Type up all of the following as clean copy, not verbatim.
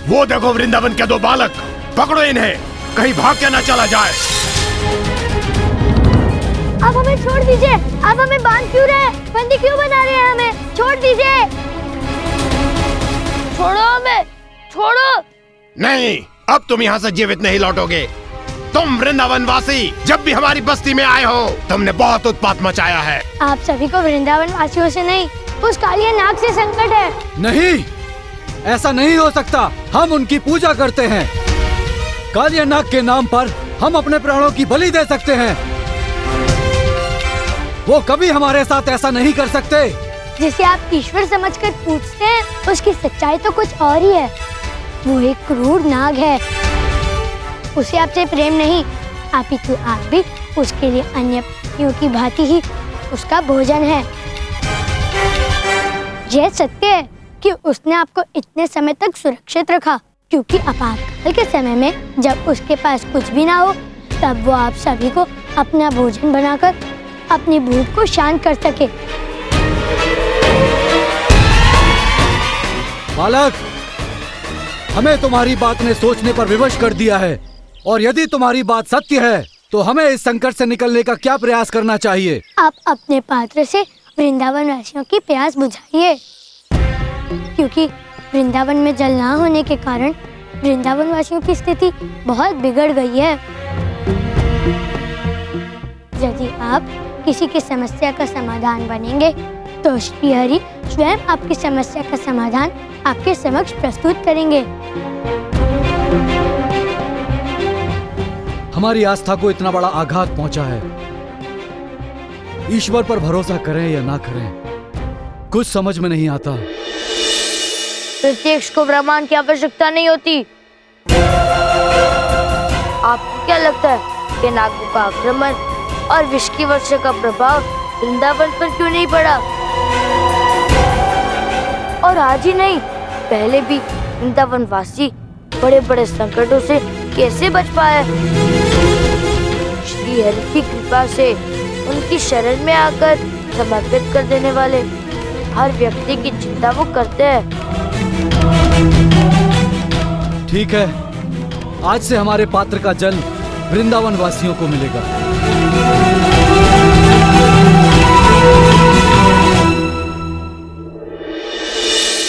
वो देखो वृंदावन के 2 बालक, पकड़ो इन्हें, कहीं भाग के न चला जाए। आप हमें छोड़ दीजिए, आप हमें बांध क्यों रहे हैं? बंदी क्यों बना रहे हैं हमें? छोड़ दीजिए। छोड़ो हमें, छोड़ो। नहीं, अब तुम यहाँ से जीवित नहीं लौटोगे। तुम वृंदावन वासी जब भी हमारी बस्ती में आए हो, तुमने बहुत उत्पात मचाया है। आप सभी को वृंदावन वासियों से नहीं, उस कालिया नाग से संकट है। नहीं, ऐसा नहीं हो सकता। हम उनकी पूजा करते हैं। कालिया नाग के नाम पर हम अपने प्राणों की बलि दे सकते हैं। वो कभी हमारे साथ ऐसा नहीं कर सकते। जिसे आप ईश्वर समझकर पूछते हैं, उसकी सच्चाई तो कुछ और ही है। वो एक क्रूर नाग है। उसे आपसे प्रेम नहीं, अपितु आप भी उसके लिए अन्य पक्षियों की भांति ही उसका भोजन है। यह सत्य है कि उसने आपको इतने समय तक सुरक्षित रखा, क्योंकि आपातकाल के समय में जब उसके पास कुछ भी ना हो, तब वो आप सभी को अपना भोजन बनाकर अपनी भूख को शांत कर सके। बालक, हमें तुम्हारी बात ने सोचने पर विवश कर दिया है, और यदि तुम्हारी बात सत्य है तो हमें इस संकट से निकलने का क्या प्रयास करना चाहिए? आप अपने पात्र से वृंदावन वासियों की प्यास बुझाइए, क्योंकि वृंदावन में जल ना होने के कारण वृंदावन वासियों की स्थिति बहुत बिगड़ गई है। यदि आप किसी की समस्या का समाधान बनेंगे, तो श्री हरि स्वयं आपकी समस्या का समाधान आपके समक्ष प्रस्तुत करेंगे। हमारी आस्था को इतना बड़ा आघात पहुंचा है। ईश्वर पर भरोसा करें या ना करें, कुछ समझ में नहीं आता। प्रत्यक्ष को प्रमाण की आवश्यकता नहीं होती। आपको क्या लगता है कि नागों का आक्रमण और विष की वर्षा का प्रभाव वृंदावन पर क्यों नहीं पड़ा? और आज ही नहीं, पहले भी वृंदावन वासी बड़े बड़े संकटों से कैसे बच पाए? श्री हरि की कृपा से उनकी शरण में आकर समर्पित कर देने वाले हर व्यक्ति की चिंता वो करते हैं। ठीक है, आज से हमारे पात्र का जल वृंदावन वासियों को मिलेगा।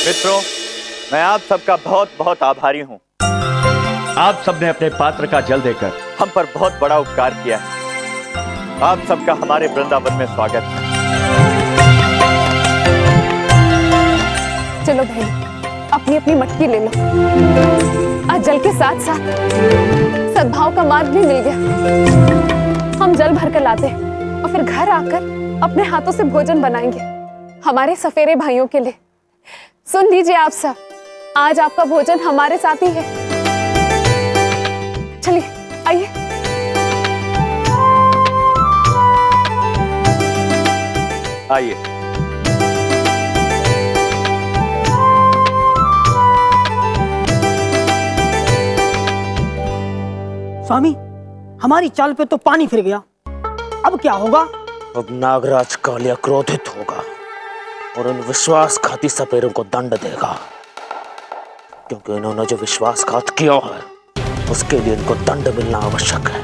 मित्रों, मैं आप सबका बहुत बहुत आभारी हूँ। आप सबने अपने पात्र का जल देकर हम पर बहुत बड़ा उपकार किया है। आप सबका हमारे वृंदावन में स्वागत है। चलो बहन, अपनी अपनी मटकी ले लो। आज जल के साथ साथ सद्भाव का मार्ग भी मिल गया। हम जल भर कर लाते हैं और फिर घर आकर अपने हाथों से भोजन बनाएंगे हमारे सफेरे भाइयों के लिए। सुन लीजिए आप सब, आज आपका भोजन हमारे साथ ही है। चलिए आइए। आइए। स्वामी, हमारी चाल पे तो पानी फिर गया। अब क्या होगा? अब नागराज कालिया क्रोधित होगा और उन विश्वासघाती सपेरों को दंड देगा, क्योंकि इन्होंने जो विश्वासघात किया है उसके लिए इनको दंड मिलना आवश्यक है।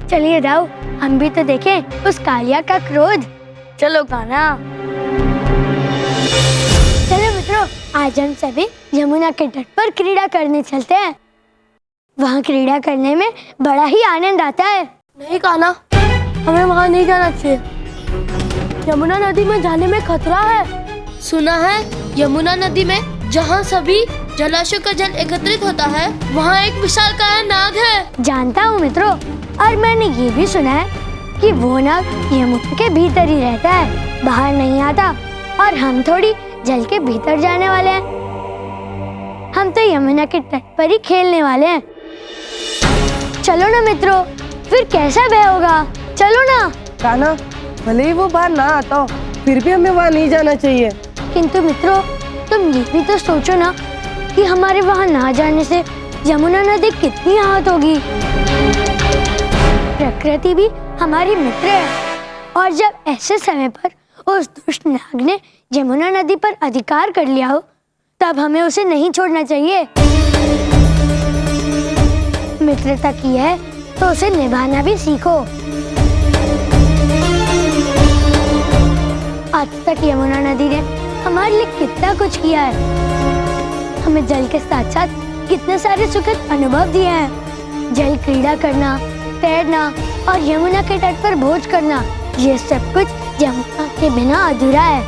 चलिए राव, हम भी तो देखें उस कालिया का क्रोध। चलो कान्हा। चलो मित्रों, आज हम सभी यमुना के तट पर क्रीड़ा करने चलते हैं। वहाँ क्रीड़ा करने में बड़ा ही आनंद आता है। नहीं कान्हा, हमें वहाँ नहीं जाना चाहिए। यमुना नदी में जाने में खतरा है। सुना है यमुना नदी में जहाँ सभी जलाशय का जल एकत्रित होता है, वहाँ एक विशालकाय नाग है। जानता हूँ मित्रों, और मैंने ये भी सुना है कि वो नाग यमुना के भीतर ही रहता है, बाहर नहीं आता। और हम थोड़ी जल के भीतर जाने वाले हैं। हम तो यमुना के तट पर ही खेलने वाले हैं। चलो ना मित्रों, फिर कैसा भय होगा। चलो ना। कान्हा, भले ही वो बाहर ना आता हो, फिर भी हमें वहाँ नहीं जाना चाहिए। किंतु मित्रों, तुम ये भी तो सोचो ना कि हमारे वहाँ ना जाने से यमुना नदी कितनी आहत होगी। प्रकृति भी हमारी मित्र है, और जब ऐसे समय पर उस दुष्ट नाग ने यमुना नदी पर अधिकार कर लिया हो, तब हमें उसे नहीं छोड़ना चाहिए। मित्रता की है तो उसे निभाना भी सीखो। आज तक यमुना नदी ने हमारे लिए कितना कुछ किया है। हमें जल के साथ साथ कितने सारे सुखद अनुभव दिए हैं। जल क्रीड़ा करना, तैरना और यमुना के तट पर भोज करना, ये सब कुछ यमुना के बिना अधूरा है।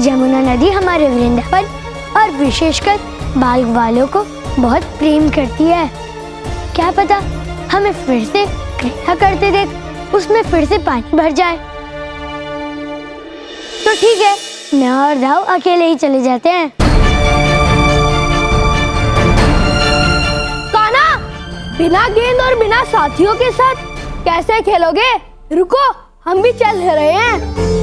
यमुना नदी हमारे वृंदावन और विशेषकर बाल वालों को बहुत प्रेम करती है। क्या पता हमें फिर से क्रीड़ा करते देख उसमें फिर से पानी भर जाए। तो ठीक है, मैं और दाऊ अकेले ही चले जाते हैं। कान्हा, बिना गेंद और बिना साथियों के साथ कैसे खेलोगे? रुको, हम भी चल रहे हैं।